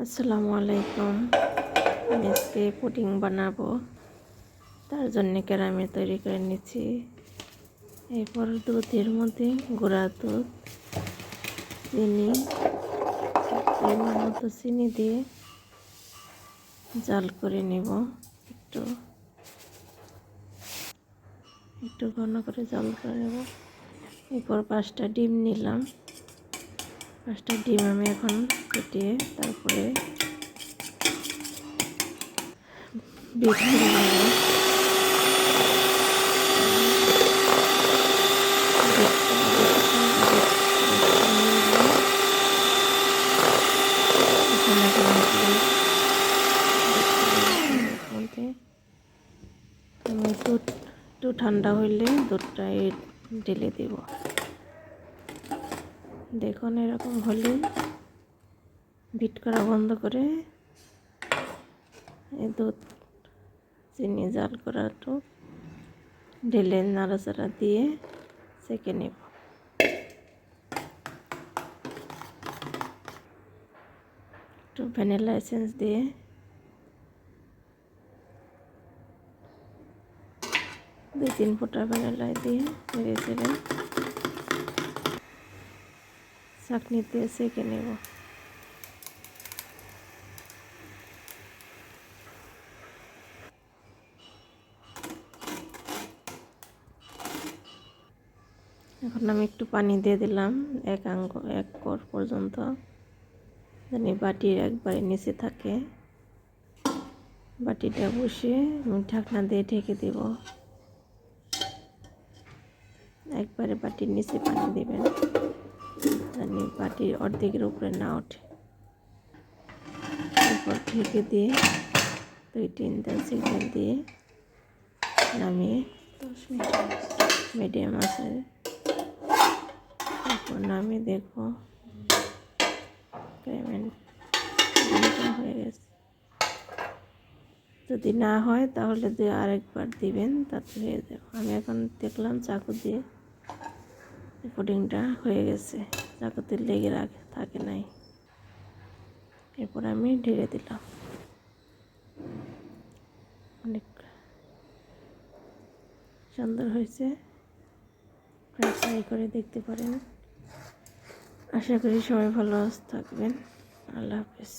আসসালামু আলাইকুম। আমি আজকে পুডিং বানাবো, তার জন্য ক্যারামেল তৈরি করে নিচ্ছি। এরপর দুধের মধ্যে গুঁড়া দুধ, চিনি, পরিমাণ মতো চিনি দিয়ে জাল করে নেব। একটু একটু ঘন করে জাল করে নেব। এরপর 5টা ডিম নিলাম। 5টা ডিম আমি এখন ফেটিয়ে তারপরে বিট করে নেব। আমি দুধ একটু ঠান্ডা হইলে দুধটা ঢেলে দেব। দেখুন এরকম হলে বিট করা বন্ধ করে এই দুধ চিনি জাল করাটা ঢেলে নাড়াচাড়া দিয়ে সেঁকে নেব। একটু ভ্যানিলা এসেন্স দিয়ে দুই তিন ফোঁটা ভ্যানিলা দিয়ে নেড়ে চেড়ে চাকনিতে সেঁকে নেব। এখন আমি একটু পানি দিয়ে দিলাম এক কোর পর্যন্ত, জানি বাটির একবারে নিচে থাকে। বাটিটা বসিয়ে আমি ঢাকনা দিয়ে ঢেকে দেব। একবারে বাটির নিচে পানি দেবেন, জানি বাটির অর্ধেকের উপরে না ওঠে। এরপর ঢেকে দিয়ে 2-3টা সিগন্যাল দিয়ে নামিয়ে 10 মিনিট মিডিয়াম আছে। তারপর নামিয়ে দেখবো ক্যারামেল হয়ে গেছে। যদি না হয় তাহলে আরেকবার দিবেন, তাতে হয়ে যাবে। আমি এখন দেখলাম চাকু দিয়ে পুডিংটা হয়ে গেছে, চাকুতে লেগে থাকে নাই। এরপর আমি ঢেলে দিলাম। অনেক সুন্দর হয়েছে, ট্রাই করে দেখতে পারেন। আশা করি সবাই ভালো থাকবেন। আল্লাহ হাফেজ।